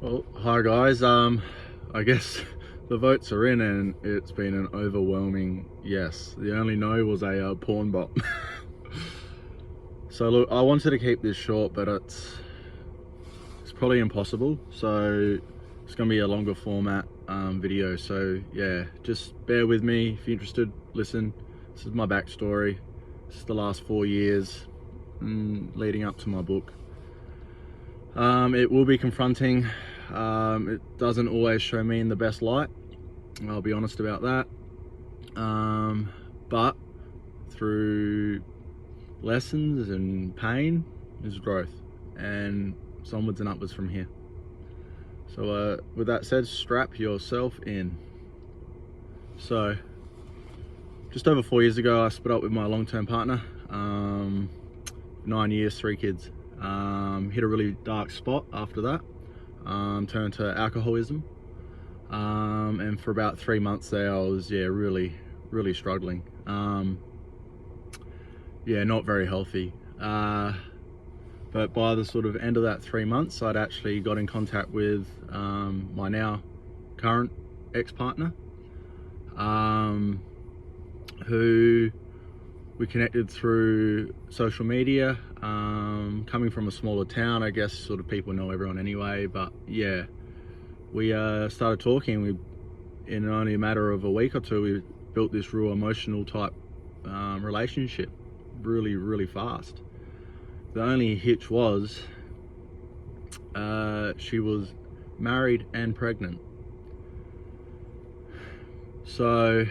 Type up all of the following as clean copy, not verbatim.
Well, hi guys. I guess the votes are in, and it's been an overwhelming yes. The only no was a porn bot. So look, I wanted to keep this short, but it's probably impossible. So it's gonna be a longer format video. So yeah, just bear with me if you're interested. Listen, this is my backstory. This is the last 4 years leading up to my book. It will be confronting. It doesn't always show me in the best light. I'll be honest about that. But through lessons and pain is growth, and it's onwards and upwards from here. So with that said, strap yourself in. So just over 4 years ago, I split up with my long-term partner. 9 years, 3 kids. Hit a really dark spot after that. Turned to alcoholism. And for about 3 months there, I was really struggling. Not very healthy. But by the sort of end of that 3 months, I'd actually got in contact with my now current ex-partner, who we connected through social media. Coming from a smaller town, I guess sort of people know everyone anyway, but yeah, we started talking. We, in only a matter of a week or two, we built this real emotional type relationship really fast. The only hitch was she was married and pregnant. So,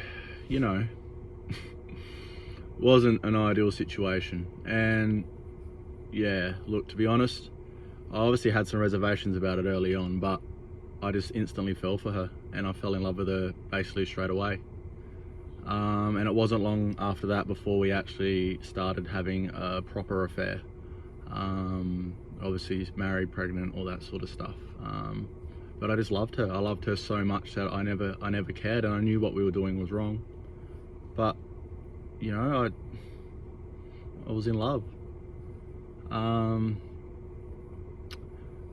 you know, wasn't an ideal situation. And yeah, look, to be honest, I obviously had some reservations about it early on, but I just instantly fell for her, and I fell in love with her basically straight away. And it wasn't long after that before we actually started having a proper affair. Obviously married, pregnant, all that sort of stuff. But I just loved her. I loved her so much that I never cared, and I knew what we were doing was wrong. But you know, I was in love.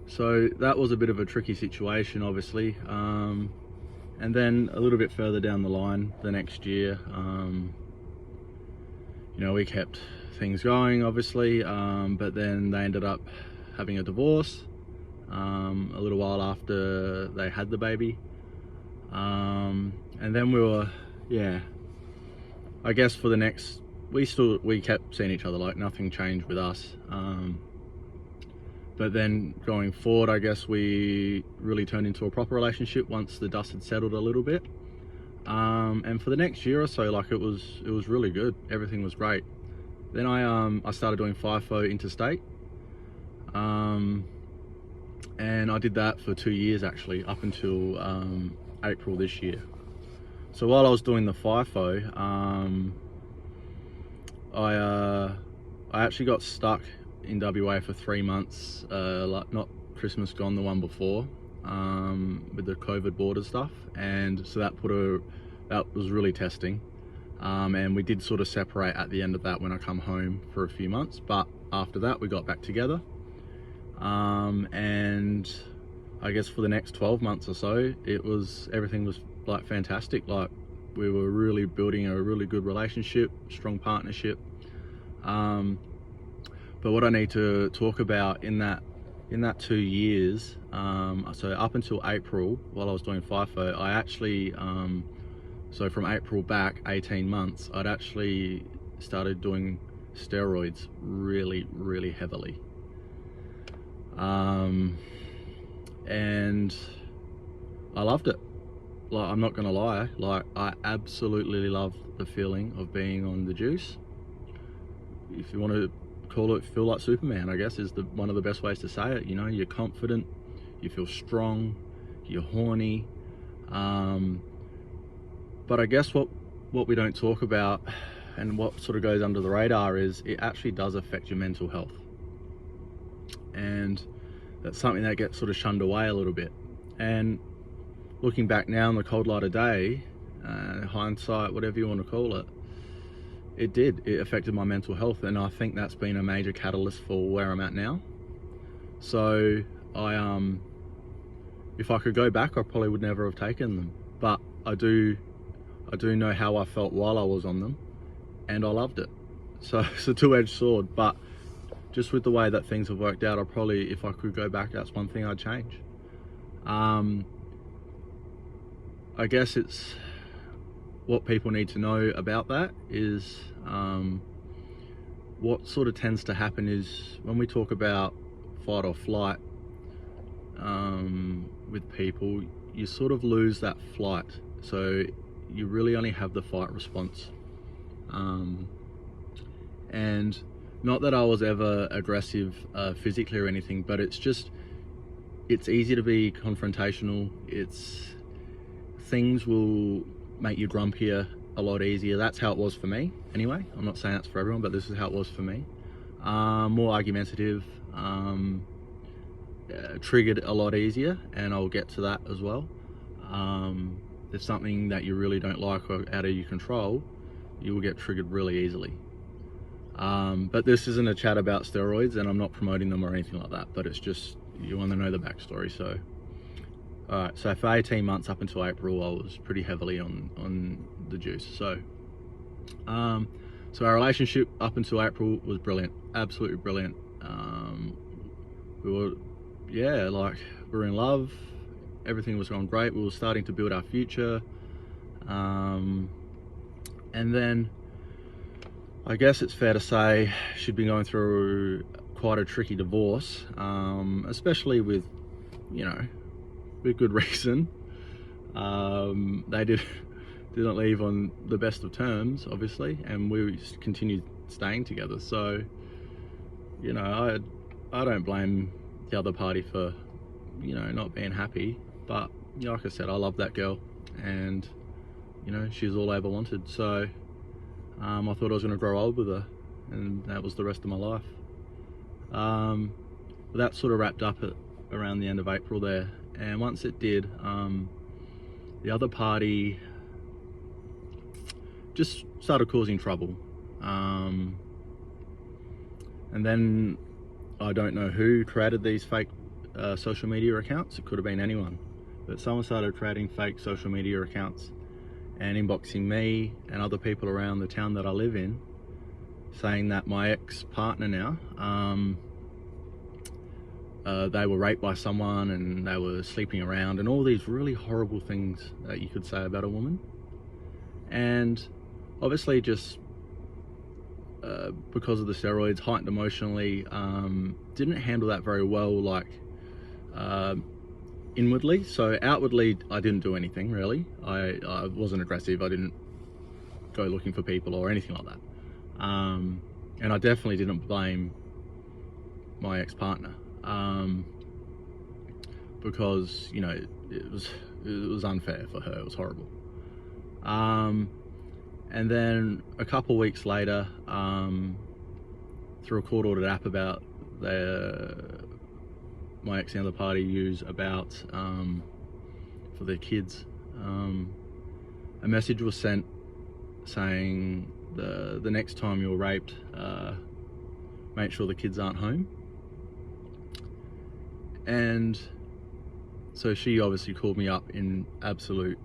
So that was a bit of a tricky situation, obviously. And then a little bit further down the line, the next year, we kept things going, obviously, but then they ended up having a divorce a little while after they had the baby. And then I guess for the next, we kept seeing each other, like nothing changed with us. But then going forward, I guess we really turned into a proper relationship once the dust had settled a little bit. And for the next year or so, like it was really good. Everything was great. Then I started doing FIFO interstate. And I did that for 2 years actually, up until April this year. So while I was doing the FIFO, I actually got stuck in WA for 3 months, like not Christmas gone, the one before, with the COVID border stuff, and so that was really testing. And we did sort of separate at the end of that when I come home for a few months, but after that we got back together. And I guess for the next 12 months or so, everything was like fantastic. Like we were really building a really good relationship, strong partnership. But what I need to talk about in that 2 years, so up until April, while I was doing FIFO, I actually, so from April back 18 months, I'd actually started doing steroids really heavily. And I loved it. Like, I'm not gonna lie, like I absolutely love the feeling of being on the juice. If you want to call it, feel like Superman, I guess is one of the best ways to say it. You know, you're confident, you feel strong, you're horny. But I guess what we don't talk about, and what sort of goes under the radar, is it actually does affect your mental health. And that's something that gets sort of shunned away a little bit. And looking back now in the cold light of day, hindsight, whatever you want to call it, it affected my mental health, and I think that's been a major catalyst for where I'm at now. So I if I could go back, I probably would never have taken them. But I do know how I felt while I was on them, and I loved it. So it's a two-edged sword, but just with the way that things have worked out, I probably, if I could go back, that's one thing I'd change. I guess it's what people need to know about that is what sort of tends to happen is when we talk about fight or flight with people, you sort of lose that flight. So you really only have the fight response. And not that I was ever aggressive physically or anything, but it's easy to be confrontational. Things will make you grumpier a lot easier. That's how it was for me anyway. I'm not saying that's for everyone, but this is how it was for me. More argumentative, triggered a lot easier, and I'll get to that as well. If something that you really don't like or out of your control, you will get triggered really easily. But this isn't a chat about steroids, and I'm not promoting them or anything like that, but it's just, you want to know the backstory. So alright, so for 18 months up until April, I was pretty heavily on the juice. So so our relationship up until April was brilliant, absolutely brilliant. We were, yeah, like, we were in love, everything was going great, we were starting to build our future. And then I guess it's fair to say she'd been going through quite a tricky divorce, especially with, you know, with good reason. They didn't leave on the best of terms, obviously, and we continued staying together. So, you know, I don't blame the other party for, you know, not being happy. But, you know, like I said, I love that girl, and, you know, she's all I ever wanted. So I thought I was going to grow old with her, and that was the rest of my life. But that sort of wrapped up at around the end of April there, and once it did, the other party just started causing trouble. And then I don't know who created these fake social media accounts. It could have been anyone, but someone started creating fake social media accounts and inboxing me and other people around the town that I live in, saying that my ex-partner now, they were raped by someone and they were sleeping around, and all these really horrible things that you could say about a woman. And obviously just because of the steroids, heightened emotionally, didn't handle that very well, like inwardly. So outwardly I didn't do anything really. I wasn't aggressive, I didn't go looking for people or anything like that. And I definitely didn't blame my ex-partner, because, you know, it was unfair for her, it was horrible. And then a couple weeks later, through a court-ordered app about my ex and the other party use about for their kids, a message was sent saying the next time you're raped, make sure the kids aren't home. And so she obviously called me up in absolute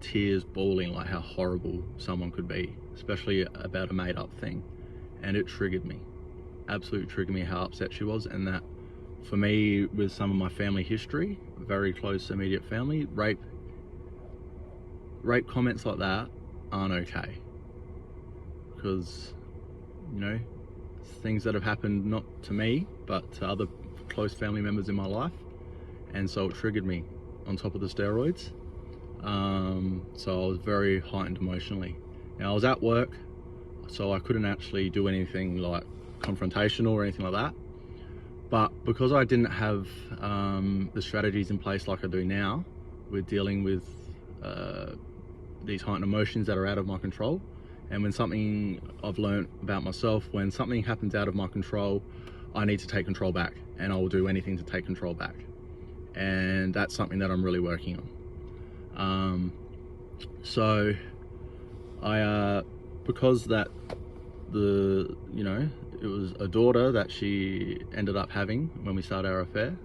tears, bawling like how horrible someone could be, especially about a made-up thing. And it triggered me, absolutely triggered me how upset she was. And that for me, with some of my family history, very close immediate family, rape comments like that aren't okay, because, you know, things that have happened not to me but to other close family members in my life, and so it triggered me on top of the steroids. So I was very heightened emotionally. Now I was at work, so I couldn't actually do anything like confrontational or anything like that, but because I didn't have the strategies in place like I do now with dealing with these heightened emotions that are out of my control, and when something I've learned about myself, when something happens out of my control, I need to take control back, and I will do anything to take control back. And that's something that I'm really working on. So I because that you know, it was a daughter that she ended up having when we started our affair,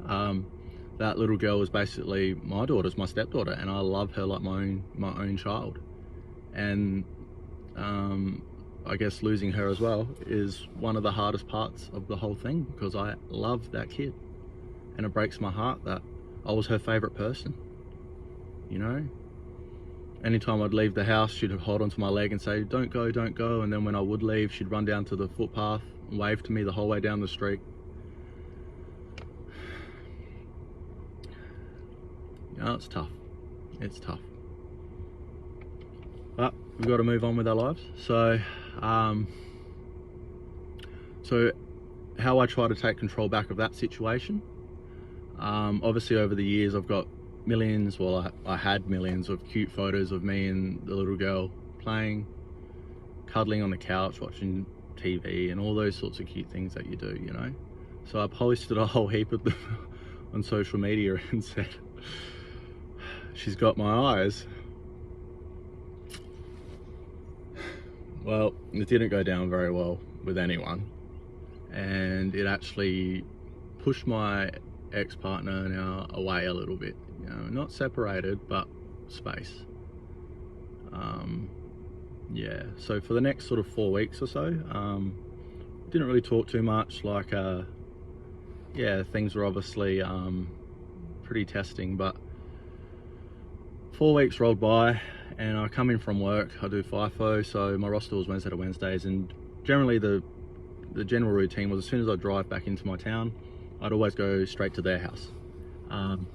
that little girl was basically my daughter's my stepdaughter, and I love her like my own child. And I guess losing her as well is one of the hardest parts of the whole thing, because I love that kid, and it breaks my heart that I was her favorite person. You know, anytime I'd leave the house, she'd hold onto my leg and say, don't go, don't go. And then when I would leave, she'd run down to the footpath and wave to me the whole way down the street. You know, it's tough. It's tough. But we've got to move on with our lives. So how I try to take control back of that situation. Obviously over the years I've got millions, well I had millions of cute photos of me and the little girl playing, cuddling on the couch, watching TV, and all those sorts of cute things that you do, you know. So I posted a whole heap of them on social media and said, she's got my eyes. Well, it didn't go down very well with anyone, and it actually pushed my ex-partner now away a little bit, you know, not separated but space. Yeah, so for the next sort of 4 weeks or so, didn't really talk too much, like yeah, things were obviously pretty testing, but 4 weeks rolled by and I come in from work. I do FIFO, so my roster was Wednesday to Wednesdays, and generally the general routine was as soon as I drive back into my town, I'd always go straight to their house, and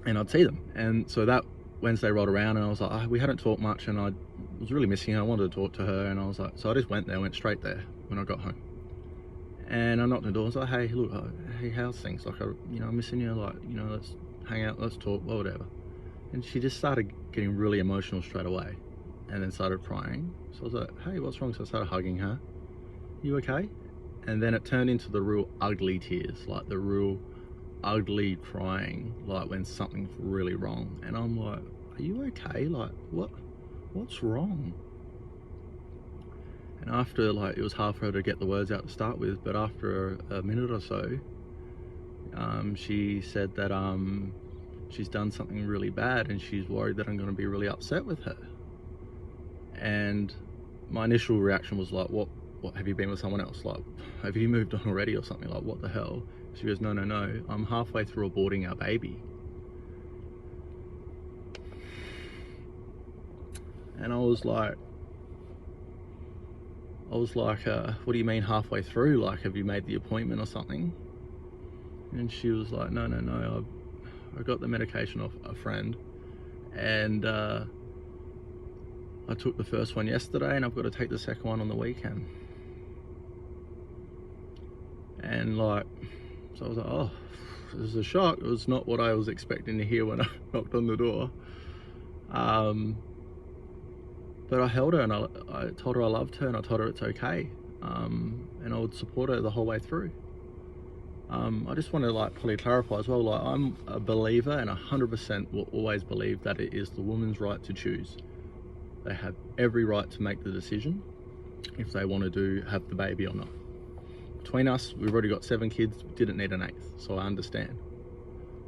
I'd see them. And so that Wednesday rolled around and I was like, oh, we hadn't talked much, and I was really missing her. I wanted to talk to her, and I was like, so I just went straight there when I got home. And I knocked on the door. I was like, hey, look, hey, how's things? Like, you know, I'm missing you. Like, you know, let's hang out, let's talk, or whatever. And she just started getting really emotional straight away, and then started crying. So I was like, hey, what's wrong? So I started hugging her. You okay? And then it turned into the real ugly tears, like the real ugly crying, like when something's really wrong. And I'm like, are you okay? Like, what's wrong? And after, like, it was hard for her to get the words out to start with, but after a minute or so, she said that she's done something really bad and she's worried that I'm going to be really upset with her. And my initial reaction was like, what have you been with someone else? Like, have you moved on already or something? Like, what the hell? She goes, no, I'm halfway through aborting our baby. And I was like, what do you mean halfway through? Like, have you made the appointment or something? And she was like, no, I got the medication off a friend, and I took the first one yesterday, and I've got to take the second one on the weekend. And like, so I was like, oh, this is a shock. It was not what I was expecting to hear when I knocked on the door. But I held her, and I told her I loved her, and I told her it's okay, and I would support her the whole way through. I just want to like probably clarify as well, like, I'm a believer and 100% will always believe that it is the woman's right to choose. They have every right to make the decision if they want to have the baby or not. Between us, we've already got 7 kids, didn't need an 8th, so I understand.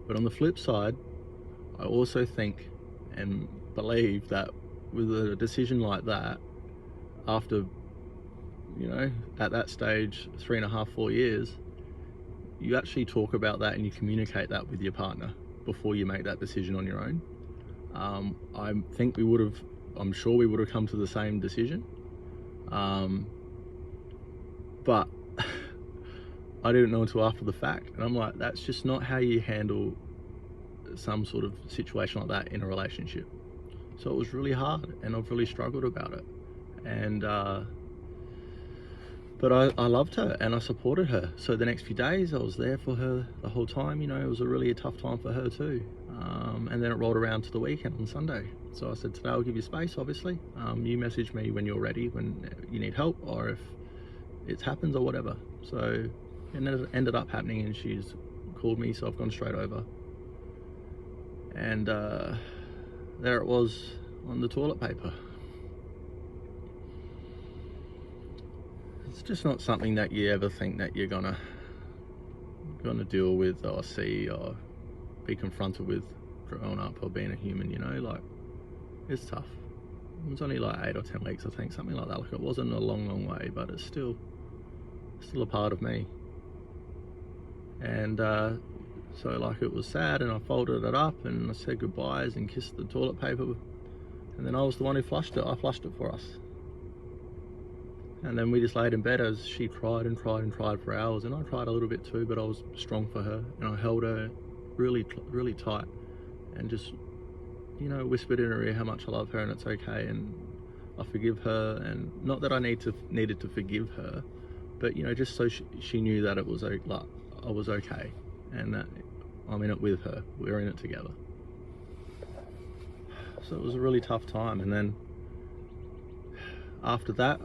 But on the flip side, I also think and believe that with a decision like that, after, you know, at that stage, 3.5, 4 years, you actually talk about that and you communicate that with your partner before you make that decision on your own. I think I'm sure we would have come to the same decision. But I didn't know until after the fact. And I'm like, that's just not how you handle some sort of situation like that in a relationship. So it was really hard, and I've really struggled about it. And but I loved her and I supported her. So the next few days I was there for her the whole time. You know, it was a really tough time for her too. And then it rolled around to the weekend on Sunday. So I said, today I'll give you space, obviously. You message me when you're ready, when you need help, or if it happens or whatever. So it ended up happening, and she's called me, so I've gone straight over. And there it was on the toilet paper. It's just not something that you ever think that you're gonna deal with or see, or be confronted with growing up or being a human, you know, like, it's tough. It was only like 8 or 10 weeks, I think, something like that. Like, it wasn't a long way, but it's still a part of me. And so like, it was sad, and I folded it up and I said goodbyes and kissed the toilet paper, and then I was the one who flushed it. I flushed it for us. And then we just laid in bed as she cried and cried and cried for hours, and I cried a little bit too, but I was strong for her, and I held her really tight and just, you know, whispered in her ear how much I love her and it's okay and I forgive her. And not that I needed to forgive her, but, you know, just so she knew that it was like, I was okay, and that I'm in it with her. We're in it together. So it was a really tough time. And then after that,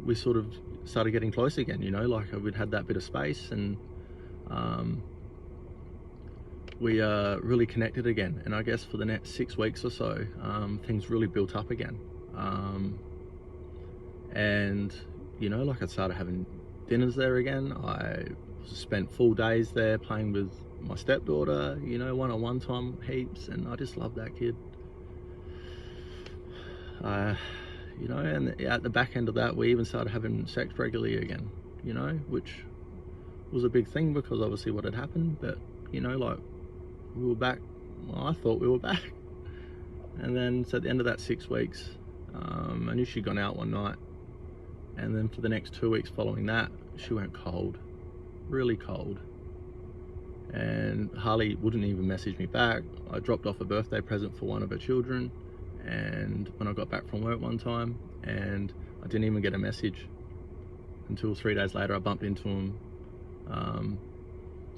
we sort of started getting close again, you know, like, we'd had that bit of space, and we really connected again. And I guess for the next 6 weeks or so, things really built up again. And, you know, like, I started having dinners there again. I spent full days there playing with my stepdaughter, you know, one-on-one time heaps, and I just love that kid. You know, and at the back end of that, we even started having sex regularly again, you know, which was a big thing because obviously what had happened. But, you know, like, we were back. Well, I thought we were back. And then, so at the end of that 6 weeks, I knew she'd gone out one night, and then for the next 2 weeks following that, she went cold, really cold. And Harley wouldn't even message me back. I dropped off a birthday present for one of her children, and when I got back from work one time, and I didn't even get a message until 3 days later. I bumped into him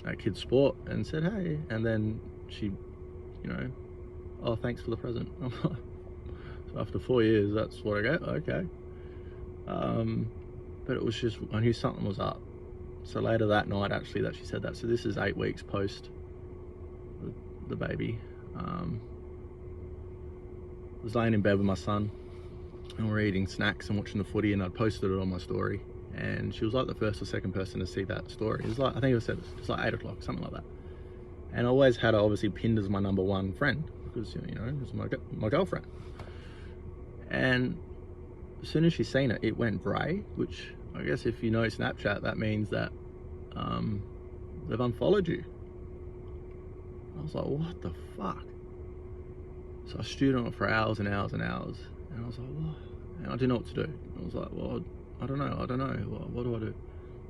at Kids Sport and said hey, and then she, you know, oh, thanks for the present. So after 4 years, that's what I get. Okay. But it was just, I knew something was up. So later that night, actually, that she said that. So this is 8 weeks post the baby. I was laying in bed with my son, and we're eating snacks and watching the footy, and I'd posted it on my story, and she was like the first or second person to see that story. It was like, I think it was like 8 o'clock, something like that. And I always had her obviously pinned as my #1 friend, because, you know, it was my girlfriend. And as soon as she's seen it, it went grey, which I guess if you know Snapchat, that means that they've unfollowed you. I was like, what the fuck? So I stewed on it for hours and hours and hours, and I was like, what? And I didn't know what to do. I was like, well, I don't know. What do I do?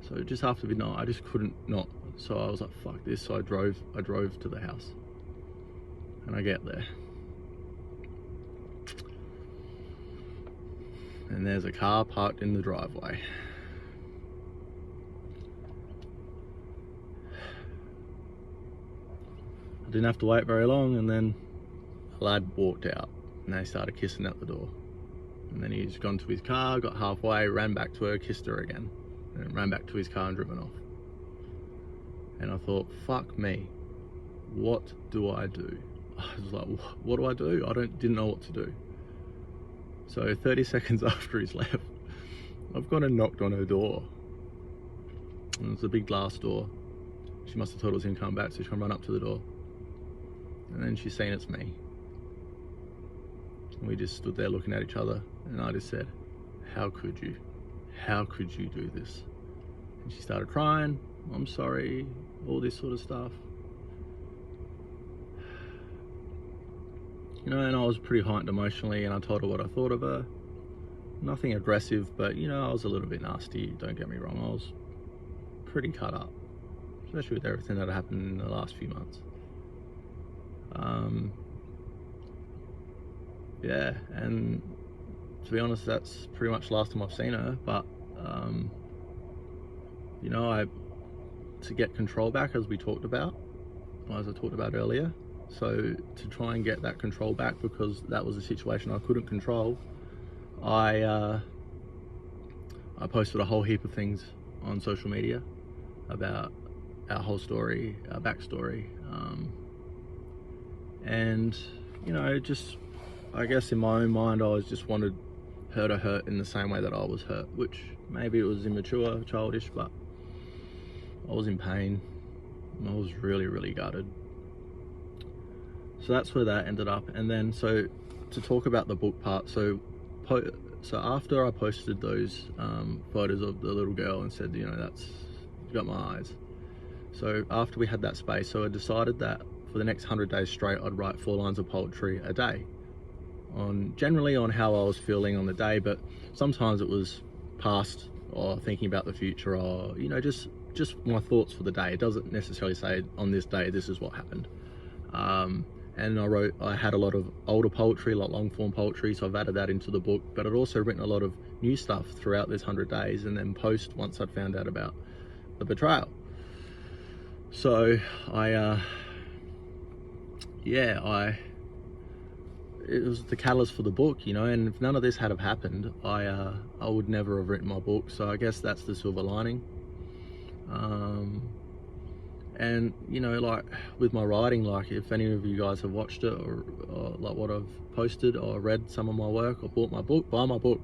So just after midnight, I just couldn't not. So I was like, fuck this. So I drove to the house, and I get there, and there's a car parked in the driveway. I didn't have to wait very long, and then a lad walked out, and they started kissing at the door. And then he's gone to his car, got halfway, ran back to her, kissed her again, and ran back to his car and driven off. And I thought, fuck me, what do I do? I was like, what do I do? I didn't know what to do. So 30 seconds after he's left, I've gone and knocked on her door. And it's a big glass door. She must have thought it was him coming back, so she come run up to the door. And then she's seen it's me. And we just stood there looking at each other, and I just said, how could you? How could you do this? And she started crying, I'm sorry, all this sort of stuff. You know, and I was pretty heightened emotionally, and I told her what I thought of her. Nothing aggressive, but, you know, I was a little bit nasty, don't get me wrong. I was pretty cut up, especially with everything that happened in the last few months. Yeah, and to be honest, that's pretty much the last time I've seen her. But you know, to get control back, as we talked about, as I talked about earlier, so to try and get that control back, because that was a situation I couldn't control, I posted a whole heap of things on social media about our whole story, our backstory, and, you know, just, I guess in my own mind, I just wanted her to hurt in the same way that I was hurt, which maybe it was immature, childish, but I was in pain. I was really, really gutted. So that's where that ended up. And then, so to talk about the book part, so after I posted those photos of the little girl and said, you know, that's got my eyes. So after we had that space, so I decided that for the next 100 days straight, I'd write 4 lines of poetry a day, generally on how I was feeling on the day, but sometimes it was past or thinking about the future, or, you know, just my thoughts for the day. It doesn't necessarily say on this day this is what happened. And I had a lot of older poetry, like long form poetry, so I've added that into the book, but I'd also written a lot of new stuff throughout this 100 days, and then post once I'd found out about the betrayal. So it was the catalyst for the book, you know, and if none of this had have happened, I would never have written my book. So I guess that's the silver lining. And, you know, like with my writing, like if any of you guys have watched it or like what I've posted or read some of my work or bought my book, buy my book.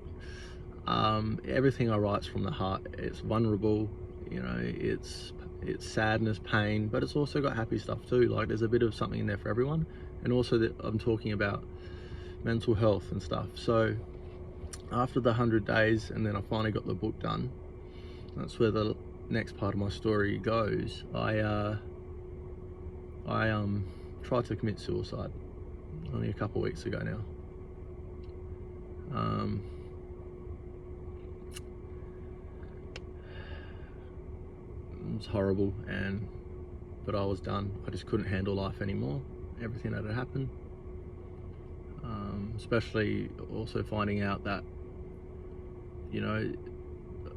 Everything I write's from the heart. It's vulnerable, you know, it's sadness, pain, but it's also got happy stuff too. Like there's a bit of something in there for everyone. And also that I'm talking about mental health and stuff. So after the 100 days, and then I finally got the book done, that's where the next part of my story goes. I tried to commit suicide only a couple of weeks ago now. It was horrible, but I was done. I just couldn't handle life anymore, everything that had happened. Especially also finding out that, you know,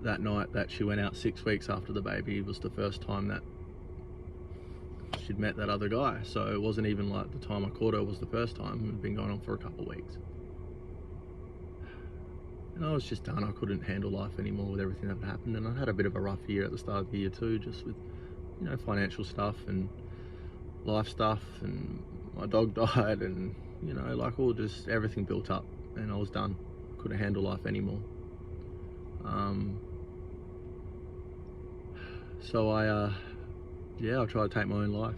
that night that she went out 6 weeks after the baby was the first time that she'd met that other guy. So it wasn't even like the time I caught her was the first time. It had been going on for a couple of weeks. And I was just done. I couldn't handle life anymore with everything that had happened. And I had a bit of a rough year at the start of the year too, just with, you know, financial stuff and life stuff, and my dog died, and, you know, like all just everything built up, and I was done. Couldn't handle life anymore. So I tried to take my own life.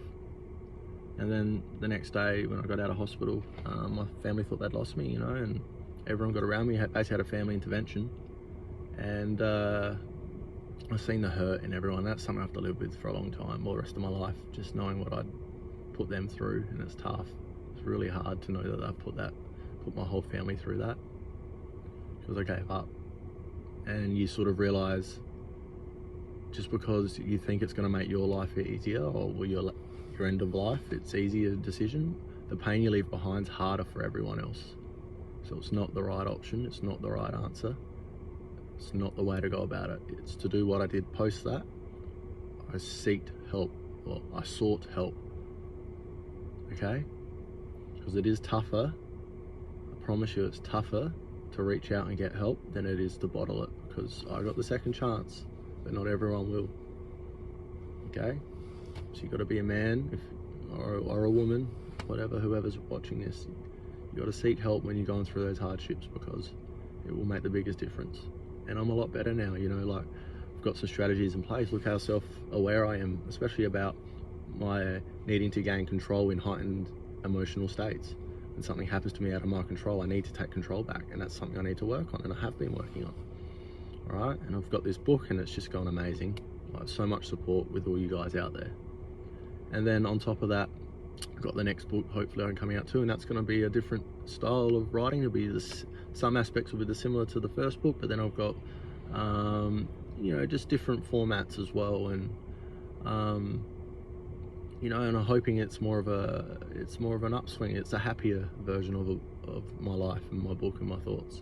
And then the next day when I got out of hospital, my family thought they'd lost me, you know, and everyone got around me, basically had a family intervention. And I've seen the hurt in everyone. That's something I have to live with for a long time, all the rest of my life, just knowing what I'd put them through, and it's tough. It's really hard to know that I've put my whole family through that, because I gave up. And you sort of realize, just because you think it's going to make your life easier, or your end of life, it's easier decision, the pain you leave behind is harder for everyone else. So it's not the right option, it's not the right answer, it's not the way to go about it. It's to do what I did post that. I sought help, okay? Because it is tougher, I promise you it's tougher to reach out and get help than it is to bottle it, because I got the second chance, but not everyone will, okay? So you got to be a man or a woman, whoever's watching this, you got to seek help when you're going through those hardships, because it will make the biggest difference. And I'm a lot better now, you know, like I've got some strategies in place. Look how self-aware I am, especially about my needing to gain control in heightened emotional states. When something happens to me out of my control, I need to take control back, and that's something I need to work on, and I have been working on. All right, and I've got this book, and it's just gone amazing. I have so much support with all you guys out there. And then on top of that, I've got the next book hopefully coming out too, and that's going to be a different style of writing. It'll be some aspects will be similar to the first book, but then I've got you know, just different formats as well, and you know, and I'm hoping it's more of an upswing. It's a happier version of my life and my book and my thoughts.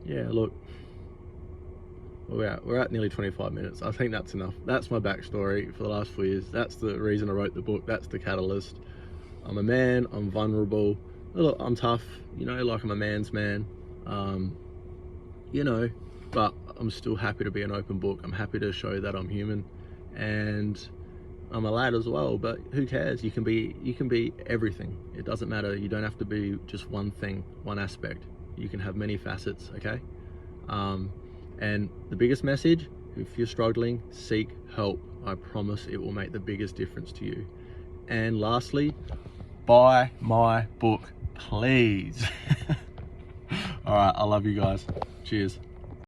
Yeah, look, we're at nearly 25 minutes. I think that's enough. That's my backstory for the last 4 years. That's the reason I wrote the book. That's the catalyst. I'm a man, I'm vulnerable, look, I'm tough, you know, like I'm a man's man, you know, but I'm still happy to be an open book. I'm happy to show that I'm human, and I'm a lad as well, but who cares? You can be everything. It doesn't matter. You don't have to be just one thing, one aspect. You can have many facets, okay? And the biggest message If you're struggling, seek help. I promise it will make the biggest difference to you. And lastly, buy my book, please. All right, I love you guys. Cheers.